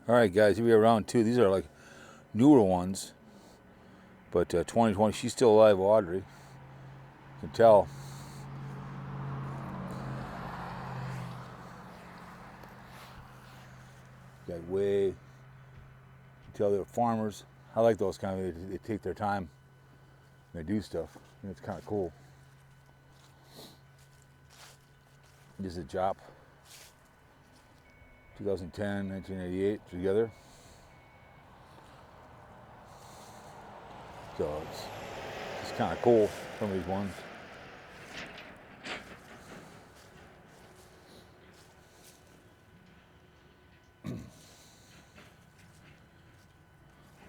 All right, guys, here we are round two. These are like newer ones, but 2020, she's still alive, Audrey. You can tell. Got way, you can tell they're farmers. I like those kind of, they take their time. They do stuff. And it's kind of cool. This is a Jop. 2010, 1988, together. So it's kind of cool, some of these ones.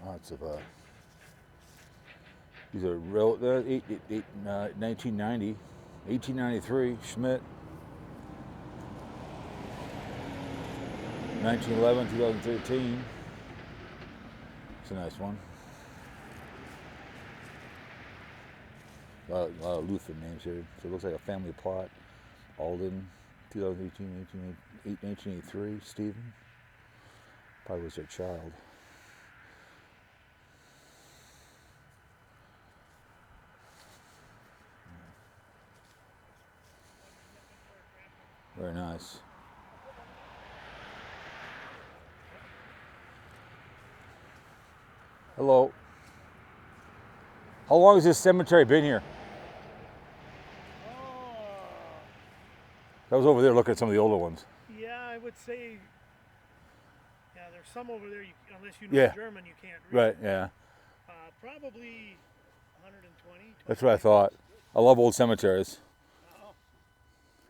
Lots of, these are 1990, 1893, Schmidt. 1911, 2013. It's a nice one. A lot of Lutheran names here. So it looks like a family plot. Alden, 2018, 1983. Stephen. Probably was their child. Very nice. Hello. How long has this cemetery been here? I was over there looking at some of the older ones. Yeah, I would say, yeah, there's some over there, unless you know German, you can't read. Right, yeah. Probably 120. That's what I thought. I love old cemeteries. Oh.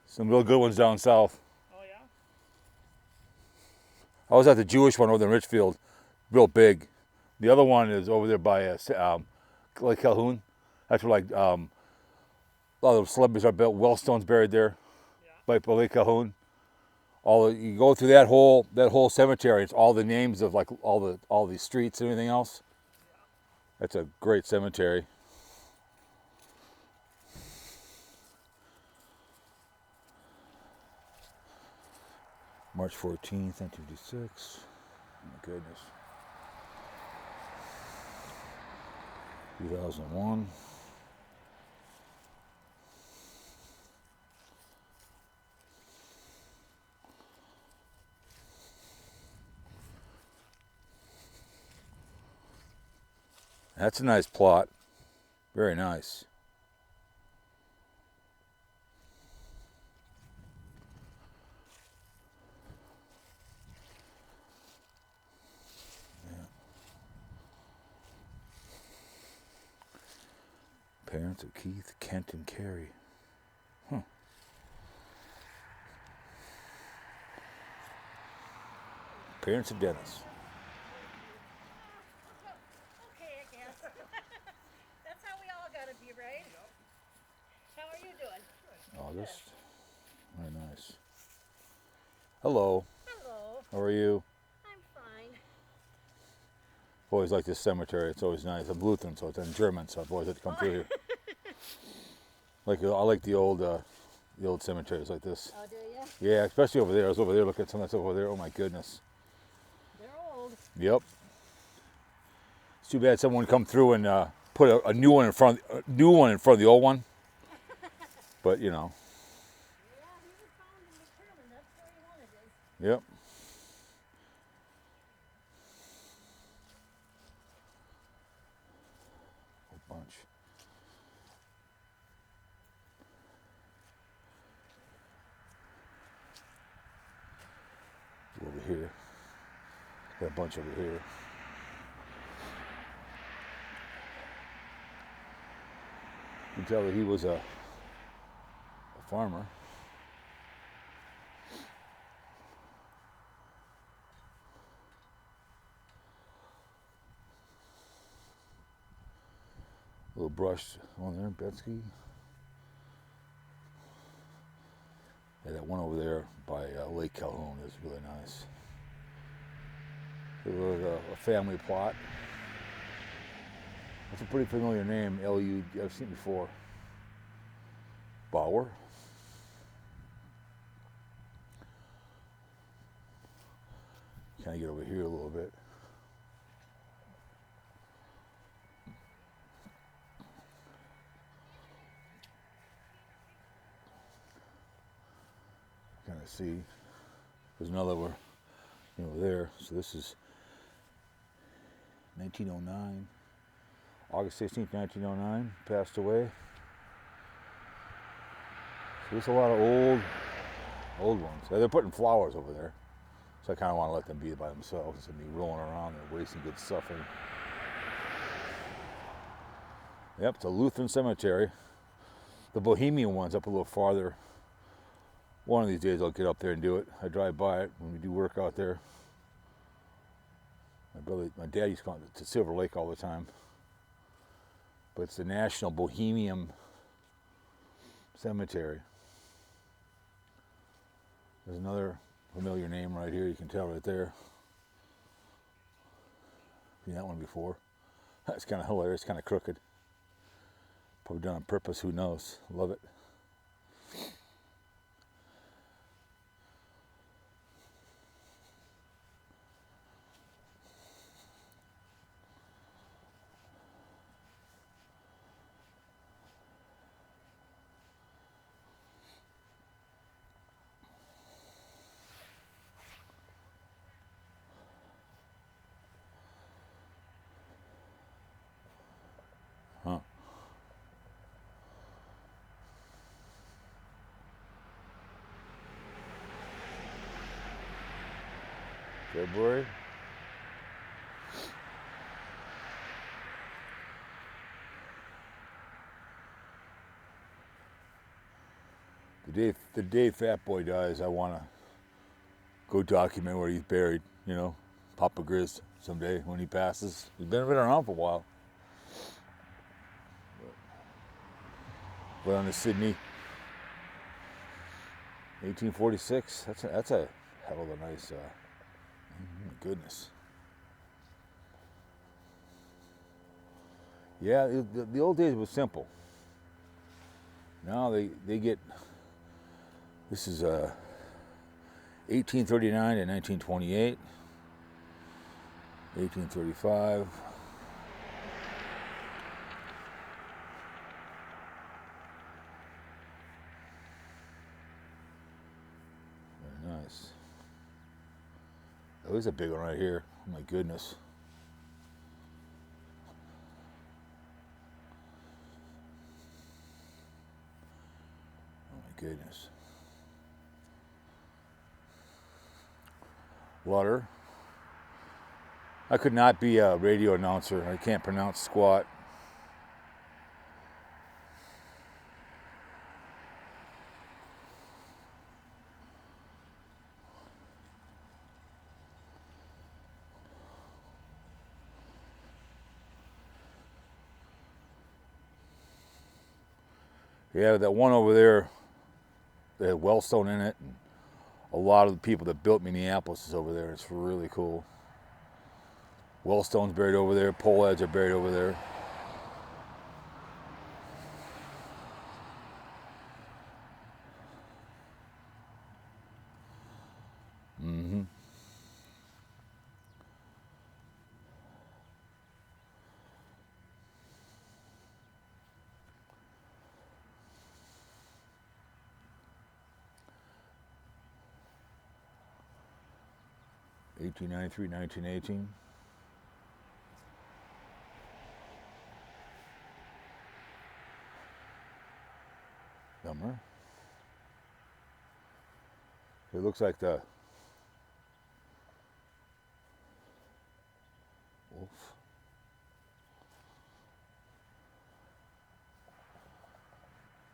Some real good ones down south. Oh, yeah? I was at the Jewish one over there in Richfield, real big. The other one is over there by Lake Calhoun. That's where like a lot of celebrities are built. Wellstone's buried there, by Lake Calhoun. You go through that whole cemetery. It's all the names of like all these streets and everything else. That's a great cemetery. March 14th, 1956. Oh my goodness. 2001. That's a nice plot. Very nice. Parents of Keith, Kent, and Carrie. Huh. Parents of Dennis. Okay, I guess. That's how we all gotta be, right? How are you doing? August. Very nice. Hello. Hello. How are you? I'm fine. I've always liked this cemetery. It's always nice. I'm Lutheran, so it's in German, so I've always had to come through here. I like the old cemeteries like this. Oh, do you? Yeah, especially over there. I was over there looking at some of that stuff over there. Oh my goodness. They're old. Yep. It's too bad someone come through and put a new one in front of the old one. But you know. Yeah, he was found and determined that's where he wanted it. Yep. A bunch. Over here. Got a bunch over here. You can tell that he was a farmer. A little brush on there, Betsky. Yeah, that one over there by Lake Calhoun is really nice. It was a family plot. That's a pretty familiar name, L.U. I've seen it before. Bauer. Kind of get over here a little bit. Kind of see. There's another one, there. So this is 1909. August 16th, 1909. Passed away. So there's a lot of old ones. They're putting flowers over there. So I kind of want to let them be by themselves instead of me rolling around and wasting good stuff. Yep, it's a Lutheran cemetery. The Bohemian one's up a little farther. One of these days I'll get up there and do it. I drive by it when we do work out there. My dad used to come to Silver Lake all the time. But it's the National Bohemian Cemetery. There's another familiar name right here. You can tell right there. Seen that one before. That's kind of hilarious, kind of crooked. Probably done on purpose, who knows. Love it. Huh. February. The day Fat Boy dies, I want to go document where he's buried, Papa Grizz someday when he passes. He's been around for a while. But on the Sydney, 1846. That's a hell of a nice. Goodness. Yeah, the old days was simple. Now they get. This is 1839 to 1928. 1835. Very nice. Oh, there's a big one right here. Oh my goodness. Oh my goodness. Water. I could not be a radio announcer. I can't pronounce squat. Yeah, that one over there, they had Wellstone in it. And a lot of the people that built Minneapolis is over there. It's really cool. Wellstone's buried over there. Pole heads are buried over there. Mm-hmm. (1893, 1918). Summer. It looks like the wolf.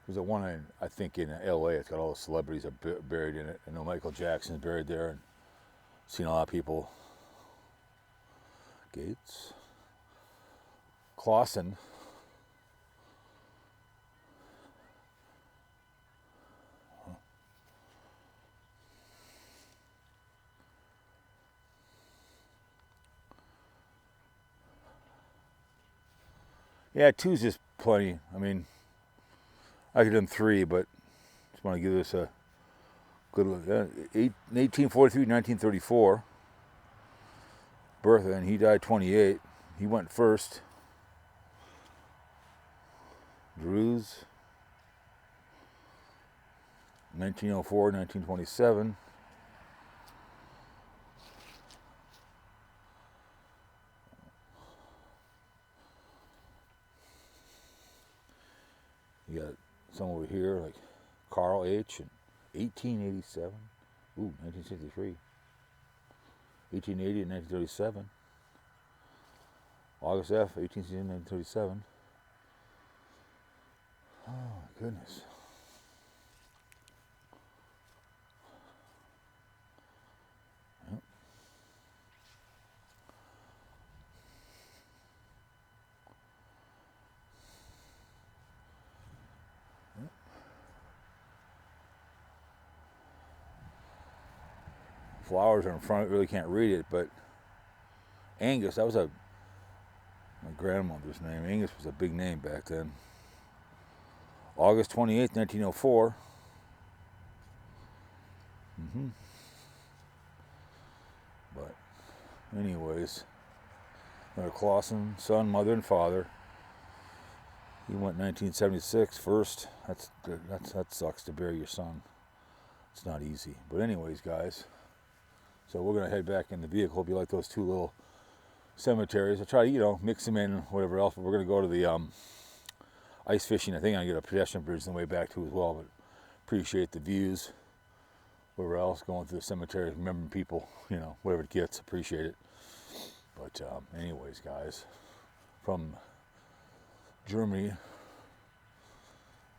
There's a one I think in LA. It's got all the celebrities are buried in it. I know Michael Jackson's buried there, and seen a lot of people. Gates. Clausen. Yeah, two's just plenty. I mean, I could have done three, but just want to give this a good look. 1843, 1934. Bertha, and he died 28. He went first. Druze, 1904, 1927. You got some over here like Carl H. in 1887. Ooh, 1963. 1880 and 1937. August F. 1860 and 1937. Oh, my goodness. Yep. Yep. Flowers are in front of it, really can't read it, but Angus, that was my grandmother's name. Angus was a big name back then. August 28th, 1904. But anyways, another Clausen, son, mother, and father. He went 1976 first. That sucks to bury your son. It's not easy. But anyways, guys, so we're going to head back in the vehicle. Hope you like those two little cemeteries. I try to, mix them in, whatever else. But we're going to go to the ice fishing. I think I'm going to get a pedestrian bridge on the way back too as well. But appreciate the views. Whatever else, going through the cemetery, remembering people, whatever it gets, appreciate it. But anyways, guys, from Germany,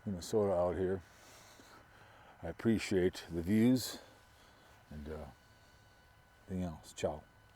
Minnesota out here, I appreciate the views and everything else. Ciao.